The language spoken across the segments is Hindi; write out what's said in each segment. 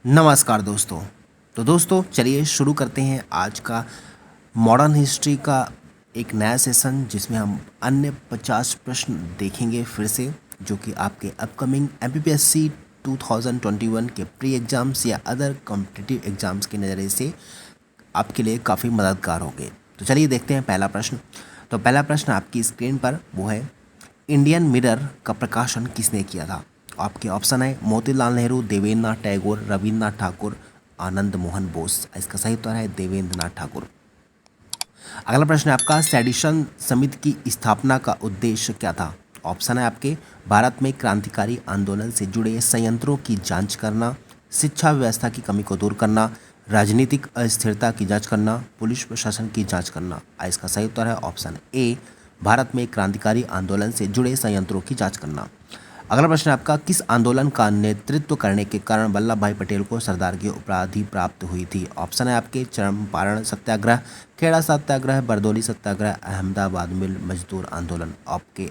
नमस्कार दोस्तों। तो दोस्तों चलिए शुरू करते हैं आज का मॉडर्न हिस्ट्री का एक नया सेशन, जिसमें हम अन्य 50 प्रश्न देखेंगे फिर से, जो कि आपके अपकमिंग एमपीपीएससी 2021 के प्री एग्ज़ाम्स या अदर कॉम्पिटिटिव एग्ज़ाम्स के नज़रिए से आपके लिए काफ़ी मददगार होंगे। तो चलिए देखते हैं पहला प्रश्न। तो पहला प्रश्न आपकी स्क्रीन पर वो है, इंडियन मिरर का प्रकाशन किसने किया था? आपके ऑप्शन है मोतीलाल नेहरू, देवेंद्रनाथ टैगोर, रविन्द्रनाथ ठाकुर, आनंद मोहन बोस। इसका सही उत्तर है देवेंद्रनाथ ठाकुर। अगला प्रश्न है आपका, सेडिशन समिति की स्थापना का उद्देश्य क्या था? ऑप्शन है आपके भारत में क्रांतिकारी आंदोलन से जुड़े संयंत्रों की जांच करना, शिक्षा व्यवस्था की कमी को दूर करना, राजनीतिक अस्थिरता की जांच करना, पुलिस प्रशासन की जांच करना। इसका सही उत्तर है ऑप्शन ए, भारत में क्रांतिकारी आंदोलन से जुड़े संयंत्रों की जांच करना। अगला प्रश्न आपका, किस आंदोलन का नेतृत्व करने के कारण वल्लभ भाई पटेल को सरदार की उपाधि प्राप्त हुई थी? ऑप्शन है आपके चंपारण सत्याग्रह, खेड़ा सत्याग्रह, बरदौली सत्याग्रह, अहमदाबाद मिल मजदूर आंदोलन। आपके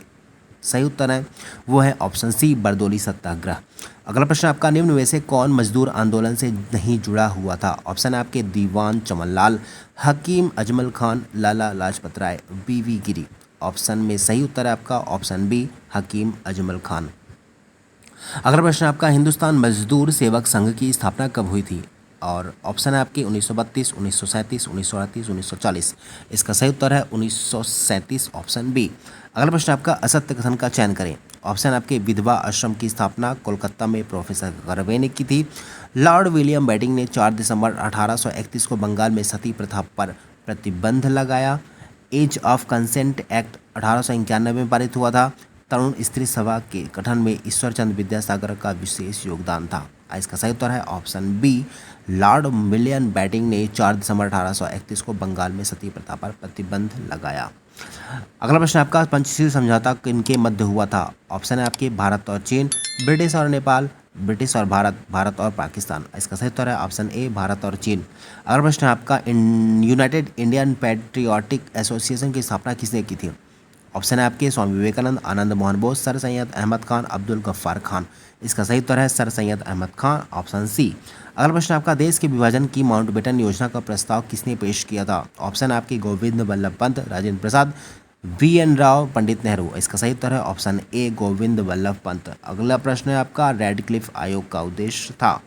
सही उत्तर है वो है ऑप्शन सी, बरदौली सत्याग्रह। अगला प्रश्न आपका, निम्न में से कौन मजदूर आंदोलन से नहीं जुड़ा हुआ था? ऑप्शन है आपके दीवान चमनलाल, हकीम अजमल खान, लाला लाजपत राय, बीवी गिरी। ऑप्शन में सही उत्तर है आपका ऑप्शन बी, हकीम अजमल खान। अगला प्रश्न आपका, हिंदुस्तान मजदूर सेवक संघ की स्थापना कब हुई थी? और ऑप्शन है आपके 1932, 1937, 1938, 1940। इसका सही उत्तर है 1937, ऑप्शन बी। अगला प्रश्न आपका, असत्य कथन का चयन करें। ऑप्शन आपके विधवा आश्रम की स्थापना कोलकाता में प्रोफेसर कर्वे ने की थी। लॉर्ड विलियम बेटिंग ने 4 दिसंबर 1831 को बंगाल में सती प्रथा पर प्रतिबंध लगाया। एज ऑफ कंसेंट एक्ट 1891 में पारित हुआ था। तरुण स्त्री सभा के गठन में ईश्वर चंद्र विद्यासागर का विशेष योगदान था। इसका सही उत्तर है option B, lord William Bentinck ने 4 दिसंबर 1831 को बंगाल में सती प्रथा पर प्रतिबंध लगाया। अगला प्रश्न आपका, पंचशील समझौता किनके मध्य हुआ था? ऑप्शन है आपके भारत और चीन, ब्रिटिश और नेपाल, ब्रिटिश और भारत, भारत और पाकिस्तान। इसका सही उत्तर है ऑप्शन ए, भारत और चीन। अगला प्रश्न आपका, यूनाइटेड इंडियन पैट्रियोटिक एसोसिएशन की स्थापना किसने की थी? ऑप्शन है आपके स्वामी विवेकानंद, आनंद मोहन बोस, सर सैयद अहमद खान, अब्दुल गफ्फार खान। इसका सही उत्तर है sir Syed Ahmed Khan, option C. अगला प्रश्न आपका, देश के विभाजन की माउंटबेटन योजना का प्रस्ताव किसने पेश किया था? ऑप्शन है आपके गोविंद वल्लभ पंत, राजेंद्र प्रसाद, वी.एन. राव, पंडित नेहरू। इसका सही उत्तर है ऑप्शन ए, गोविंद वल्लभ पंत। अगला प्रश्न है आपका, रेडक्लिफ आयोग का उद्देश्य था?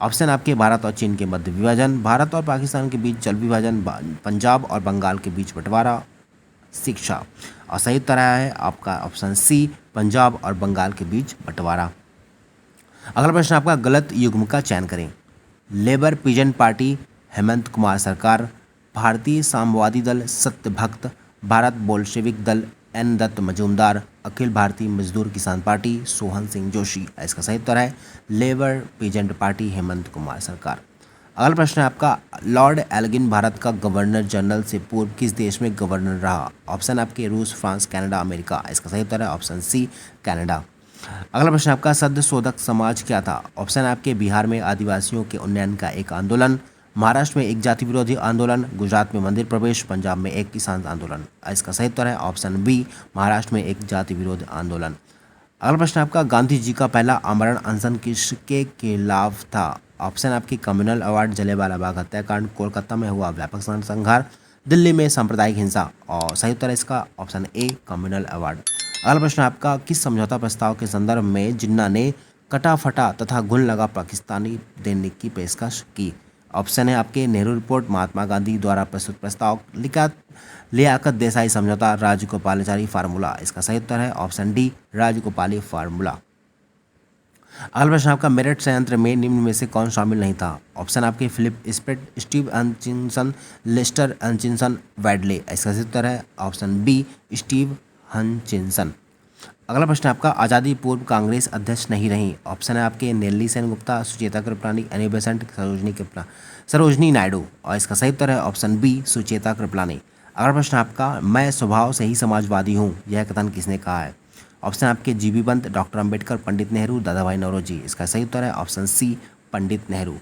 ऑप्शन आपके भारत और चीन के मध्य विभाजन, भारत और पाकिस्तान के बीच जल विभाजन, पंजाब और बंगाल के बीच बंटवारा, शिक्षा। और सही उत्तर है आपका ऑप्शन सी, पंजाब और बंगाल के बीच बंटवारा। अगला प्रश्न आपका, गलत युग्म का चयन करें। Labour peasant party, Hemant Kumar सरकार, भारतीय साम्यवादी दल, सत्यभक्त, भारत बोल्शेविक दल, एन दत्त मजूमदार, अखिल भारतीय मजदूर किसान पार्टी, सोहन सिंह जोशी। इसका सही उत्तर है labour peasant party, Hemant Kumar सरकार। अगला प्रश्न है आपका, लॉर्ड एल्गिन भारत का गवर्नर जनरल से पूर्व किस देश में गवर्नर रहा? ऑप्शन आपके रूस, फ्रांस, कनाडा, अमेरिका। इसका सही उत्तर है ऑप्शन सी, कनाडा। अगला प्रश्न आपका, सद्य शोधक समाज क्या था? ऑप्शन आपके बिहार में आदिवासियों के उन्नयन का एक आंदोलन, महाराष्ट्र में एक जाति विरोधी आंदोलन, गुजरात में मंदिर प्रवेश, पंजाब में एक किसान आंदोलन। इसका सही उत्तर है ऑप्शन बी, महाराष्ट्र में एक जाति विरोधी आंदोलन। अगला प्रश्न आपका, गांधी जी का पहला आमरण अनशन किसके खिलाफ था? ऑप्शन आपकी कम्युनल अवार्ड, जलियांवाला बाग हत्याकांड, कोलकाता में हुआ व्यापक संघर्ष, दिल्ली में सांप्रदायिक हिंसा। और सही उत्तर है इसका ऑप्शन ए, कम्युनल अवार्ड। अगला प्रश्न आपका, किस समझौता प्रस्ताव के संदर्भ में जिन्ना ने कटा फटा तथा घुन लगा पाकिस्तानी देने की पेशकश की? ऑप्शन है आपके नेहरू रिपोर्ट, महात्मा गांधी द्वारा प्रस्तुत प्रस्ताव, लियाकत देसाई समझौता, राजगोपालाचारी फार्मूला। इसका सही उत्तर है ऑप्शन डी, राजगोपाली फार्मूला। अगला प्रश्न आपका, मेरठ संयंत्र में निम्न में से कौन शामिल नहीं था? ऑप्शन आपके फिलिप स्प्रेट, स्टीव हंचिंसन, लेस्टर हंचिंसन, वैडले। इसका सही उत्तर है ऑप्शन बी, स्टीव हंचिंसन। अगला प्रश्न आपका, आज़ादी पूर्व कांग्रेस अध्यक्ष नहीं रही। ऑप्शन है आपके नेल्ली सेनगुप्ता, सुचेता कृपलानी, एनी बेसेंट, सरोजनी नायडू। और इसका सही उत्तर है ऑप्शन बी, सुचेता कृपलानी। अगला प्रश्न आपका, मैं स्वभाव से ही समाजवादी हूँ, यह कथन किसने कहा है? ऑप्शन आपके जीबी पंत, डॉक्टर अंबेडकर, पंडित नेहरू, दादा भाई नौरोजी। इसका सही उत्तर है ऑप्शन सी, पंडित नेहरू।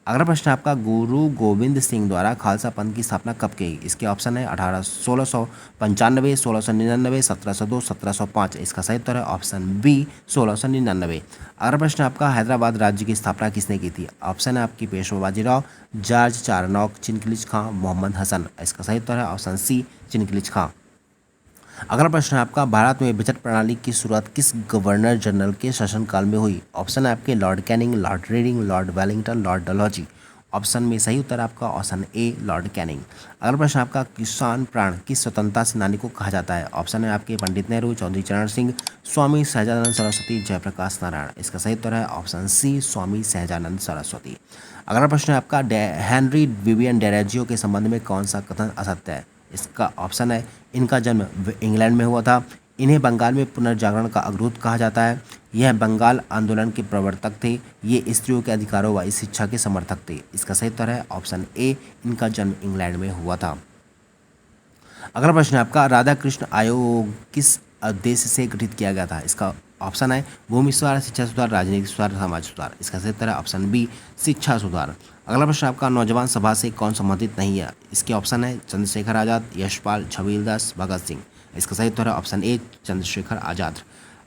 अगला प्रश्न आपका, गुरु गोविंद सिंह द्वारा खालसा पंथ की स्थापना कब की? इसके ऑप्शन है 1695, 1699, 1702, 1705। इसका सही उत्तर है ऑप्शन बी 1699। अगला प्रश्न आपका, हैदराबाद राज्य की स्थापना किसने की थी? ऑप्शन है आपकी पेशवा बाजीराव, जॉर्ज चारनॉक, चिनकिलिच खां, मोहम्मद हसन। इसका सही उत्तर है ऑप्शन सी चिनकिलिच खां। अगला प्रश्न है आपका, भारत में बजट प्रणाली की शुरुआत किस गवर्नर जनरल के शासनकाल में हुई? ऑप्शन है आपके lord Canning, lord Reading, lord Wellington, lord Dalhousie. Option में सही उत्तर आपका ऑप्शन ए लॉर्ड कैनिंग। अगला प्रश्न आपका, किसान प्राण किस स्वतंत्रता सेनानी को कहा जाता है? ऑप्शन है आपके पंडित नेहरू, चौधरी चरण सिंह, स्वामी सहजानंद सरस्वती, जयप्रकाश नारायण। इसका सही उत्तर है ऑप्शन सी स्वामी सहजानंद सरस्वती। अगला प्रश्न है आपका, हेनरी विवियन डेरेजियो के संबंध में कौन सा कथन असत्य है? इसका ऑप्शन है, इनका जन्म इंग्लैंड में हुआ था, इन्हें बंगाल में पुनर्जागरण का अग्रदूत कहा जाता है, यह बंगाल आंदोलन के प्रवर्तक थे, ये स्त्रियों के अधिकारों व शिक्षा के समर्थक थे। इसका सही उत्तर है ऑप्शन ए, इनका जन्म इंग्लैंड में हुआ था। अगला प्रश्न है आपका, राधा कृष्ण आयोग किस उद्देश्य से गठित किया गया था? इसका ऑप्शन है भूमि सुधार, शिक्षा सुधार, राजनीतिक सुधार, समाज सुधार। इसका सही उत्तर है ऑप्शन बी शिक्षा सुधार। अगला प्रश्न आपका, नौजवान सभा से कौन संबंधित नहीं है? इसके ऑप्शन है चंद्रशेखर आज़ाद, यशपाल, छबीलदास, भगत सिंह। इसका सही उत्तर है ऑप्शन ए चंद्रशेखर आज़ाद।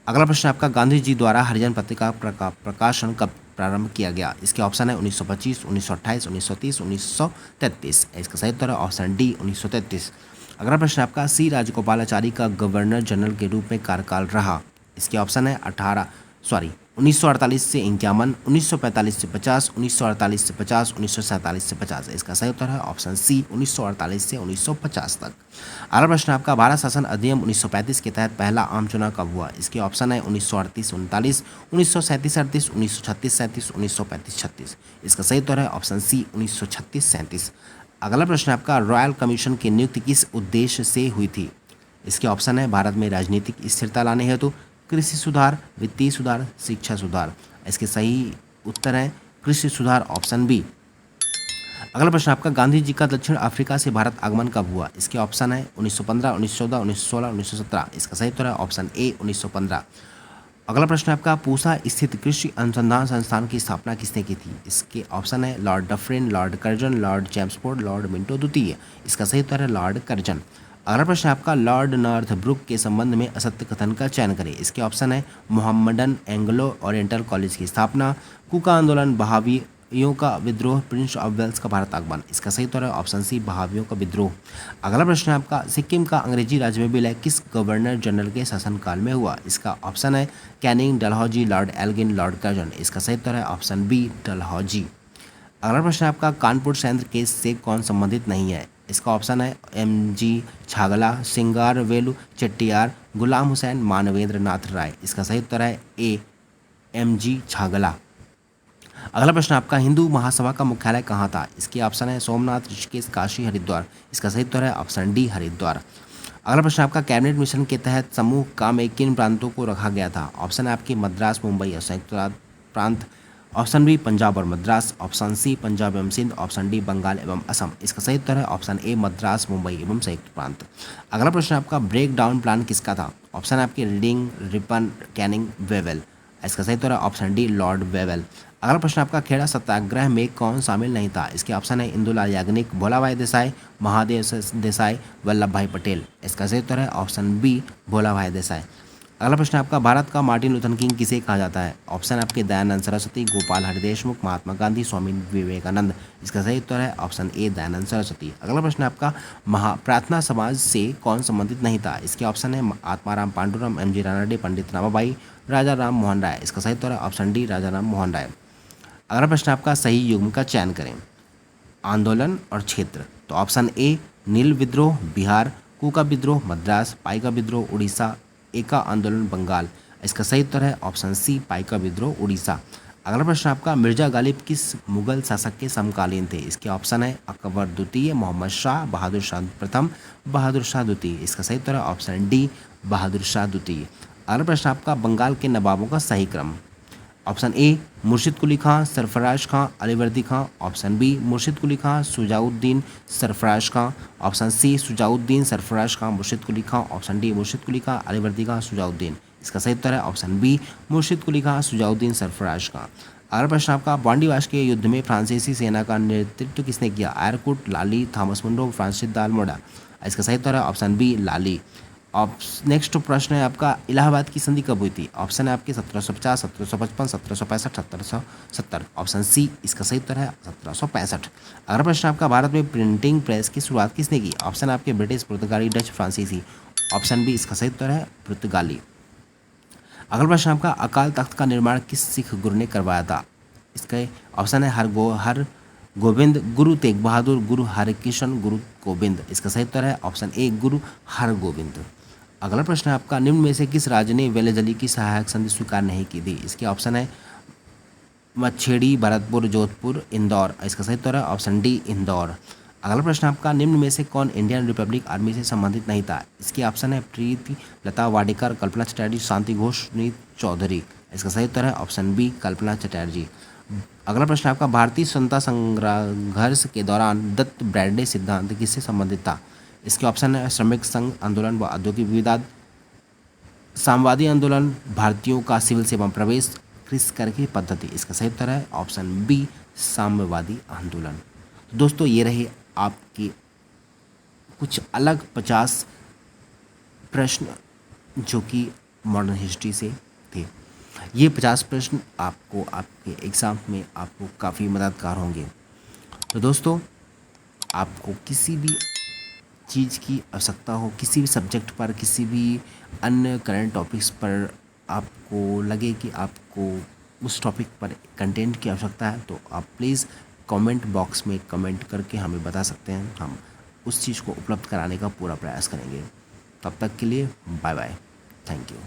अगला प्रश्न आपका, गांधी जी द्वारा हरिजन पत्रिका प्रकाशन कब प्रारंभ किया गया? इसके ऑप्शन है 1925, 1928, 1930, 1933। इसका सही उत्तर है ऑप्शन डी 1933। अगला प्रश्न आपका, सी राजगोपालाचारी का गवर्नर जनरल के रूप में कार्यकाल रहा? इसके ऑप्शन है 1948 से 51, 1945 से 50, 1948 से 50, 1947 से 50। इसका सही उत्तर है ऑप्शन सी 1948 से 1950 तक। अगला प्रश्न आपका, भारत शासन अधिनियम 1935 के तहत पहला आम चुनाव कब हुआ? इसके ऑप्शन है 1938-39, 1937-38, 1936-37, 1935-36। इसका सही उत्तर है ऑप्शन सी 1936-37। अगला प्रश्न आपका, रॉयल कमीशन की नियुक्ति किस उद्देश्य से हुई थी? इसके ऑप्शन है भारत में राजनीतिक स्थिरता लाने हेतु, कृषि सुधार, वित्तीय सुधार, शिक्षा सुधार। इसके सही उत्तर है कृषि सुधार ऑप्शन बी। अगला प्रश्न आपका, गांधी जी का दक्षिण अफ्रीका से भारत आगमन कब हुआ? इसके ऑप्शन है 1915, 1914, 1916, 1917। इसका सही उत्तर है ऑप्शन ए 1915। अगला प्रश्न आपका, पूसा स्थित कृषि अनुसंधान संस्थान की स्थापना किसने की थी? इसके ऑप्शन है Lord Dufferin, Lord Curzon, Lord Chelmsford, Lord Minto द्वितीय। इसका सही उत्तर है लॉर्ड कर्जन। अगला प्रश्न आपका, लॉर्ड नॉर्थब्रुक के संबंध में असत्य कथन का चयन करें। इसके ऑप्शन है मोहम्मडन एंग्लो ओरिएंटल कॉलेज की स्थापना, कुका आंदोलन, बहावियों का विद्रोह, प्रिंस ऑफ वेल्स का भारत आगमन। इसका सही उत्तर है ऑप्शन सी बहावियों का विद्रोह। अगला प्रश्न आपका, सिक्किम का अंग्रेजी राज्य में विलय किस गवर्नर जनरल के शासनकाल में हुआ? इसका ऑप्शन है Canning, Dalhousie, lord Elgin, lord Curzon. इसका सही उत्तर है ऑप्शन बी डलहौजी। अगला प्रश्न आपका, कानपुर संयंत्र केस से कौन संबंधित नहीं है? इसका ऑप्शन है एम.जी. छागला, सिंगार वेलु चेट्टियार, गुलाम हुसैन, मानवेंद्र नाथ राय। इसका सही उत्तर है ए एम.जी. छागला। अगला प्रश्न आपका, हिंदू महासभा का मुख्यालय कहाँ था? इसके ऑप्शन है सोमनाथ, ऋषिकेश, काशी, हरिद्वार। इसका सही उत्तर है ऑप्शन डी हरिद्वार। अगला प्रश्न आपका, कैबिनेट मिशन के तहत समूह का में किन प्रांतों को रखा गया था? ऑप्शन है आपकी मद्रास, मुंबई और संयुक्त प्रांत। ऑप्शन बी पंजाब और मद्रास। ऑप्शन सी पंजाब एवं सिंध। ऑप्शन डी बंगाल एवं असम। इसका सही उत्तर है ऑप्शन ए मद्रास, मुंबई एवं संयुक्त प्रांत। अगला प्रश्न आपका, ब्रेक डाउन प्लान किसका था? ऑप्शन है आपके रीडिंग, रिपन, कैनिंग, वेवेल। इसका सही उत्तर है ऑप्शन डी लॉर्ड वेवेल। अगला प्रश्न आपका, खेड़ा सत्याग्रह में कौन शामिल नहीं था? इसके ऑप्शन है इंदुलाल याग्निक, भोलाभाई देसाई, महादेव देसाई, वल्लभ भाई पटेल। इसका सही उत्तर है ऑप्शन बी भोलाभाई देसाई। अगला प्रश्न आपका, भारत का मार्टिन लूथर किंग किसे कहा जाता है? ऑप्शन आपके दयानंद सरस्वती, गोपाल हरि देशमुख, महात्मा गांधी, स्वामी विवेकानंद। इसका सही उत्तर है ऑप्शन ए दयानंद सरस्वती। अगला प्रश्न आपका, प्रार्थना समाज से कौन संबंधित नहीं था? इसके ऑप्शन है आत्माराम पांडुरंग, एम.जी. रानडे, पंडित रामाबाई, राजा राम मोहन राय। इसका सही उत्तर है ऑप्शन डी राजा राम मोहन राय। अगला प्रश्न आपका, सही युग्म का चयन करें। आंदोलन और क्षेत्र, तो ऑप्शन ए नील विद्रोह बिहार, कुका विद्रोह मद्रास, पाइका विद्रोह उड़ीसा, एका आंदोलन बंगाल। इसका सही उत्तर है ऑप्शन सी पाइका विद्रोह उड़ीसा। अगला प्रश्न आपका, मिर्जा गालिब किस मुगल शासक के समकालीन थे? इसके ऑप्शन है अकबर द्वितीय, मोहम्मद शाह, बहादुर शाह प्रथम, बहादुर शाह द्वितीय। इसका सही उत्तर है ऑप्शन डी बहादुर शाह द्वितीय। अगला प्रश्न आपका, बंगाल के नवाबों का सही क्रम। ऑप्शन ए मुर्शिद कुली खां, सरफराज खां, अलीवर्दी खां। ऑप्शन बी मुर्शिद कुली खां, सुजाउद्दीन, सरफराज खां। ऑप्शन सी सुजाउद्दीन, सरफराज खां, मुर्शिद कुली खां। ऑप्शन डी मुर्शिद कुली खां, अलीवर्दी खां, सुजाउद्दीन। इसका सही उत्तर है ऑप्शन बी मुर्शिद कुली खां, सुजाउद्दीन, सरफराज खां। अगला प्रश्न आपका, बॉन्डिवास के युद्ध में फ्रांसीसी सेना का नेतृत्व किसने किया? एयरकुट, लाली, थॉमस मुंडो, फ्रांसिस दालमोड़ा। इसका सही उत्तर है ऑप्शन बी लाली। नेक्स्ट प्रश्न है आपका, इलाहाबाद की संधि कब हुई थी? ऑप्शन है आपके 1750, 1755, 1765, 1770। ऑप्शन सी इसका सही उत्तर है 1765। अगला प्रश्न आपका, भारत में प्रिंटिंग प्रेस की शुरुआत किसने की? ऑप्शन है आपके ब्रिटिश, पुर्तगाली, डच, फ्रांसीसी। ऑप्शन बी इसका सही उत्तर है पुर्तगाली। अगला प्रश्न आपका, अकाल तख्त का निर्माण किस सिख गुरु ने करवाया था? इसके ऑप्शन है हर गोविंद, गुरु तेग बहादुर, गुरु हरकृष्ण, गुरु गोविंद। इसका सही उत्तर है ऑप्शन ए गुरु हर गोविंद। अगला प्रश्न है आपका, निम्न में से किस राज्य ने वेलेजली की सहायक संधि स्वीकार नहीं की थी? इसके ऑप्शन है मच्छेड़ी, भरतपुर, जोधपुर, इंदौर। इसका सही उत्तर है ऑप्शन डी इंदौर। अगला प्रश्न आपका, निम्न में से कौन इंडियन रिपब्लिक आर्मी से संबंधित नहीं था? इसके ऑप्शन है प्रीति लता वाडेकर, कल्पना चटर्जी, शांति घोष, नीत चौधरी। इसका सही उत्तर है ऑप्शन बी कल्पना चटर्जी। अगला प्रश्न आपका, भारतीय स्वतंत्रता संघर्ष के दौरान दत्त ब्रैडले सिद्धांत किससे संबंधित था? इसके ऑप्शन है श्रमिक संघ आंदोलन व औद्योगिक विवाद, सामवादी आंदोलन, भारतीयों का सिविल सेवा प्रवेश, क्रिस कर की पद्धति। इसका सही उत्तर है ऑप्शन बी साम्यवादी आंदोलन। तो दोस्तों ये रहे आपके कुछ अलग 50 प्रश्न जो कि मॉडर्न हिस्ट्री से थे। ये 50 प्रश्न आपको आपके एग्ज़ाम में आपको काफ़ी मददगार होंगे। तो दोस्तों आपको किसी भी चीज़ की आवश्यकता हो, किसी भी सब्जेक्ट पर, किसी भी अन्य करंट टॉपिक्स पर आपको लगे कि आपको उस टॉपिक पर कंटेंट की आवश्यकता है, तो आप प्लीज़ कमेंट बॉक्स में कमेंट करके हमें बता सकते हैं। हम उस चीज़ को उपलब्ध कराने का पूरा प्रयास करेंगे। तब तक के लिए बाय बाय, थैंक यू।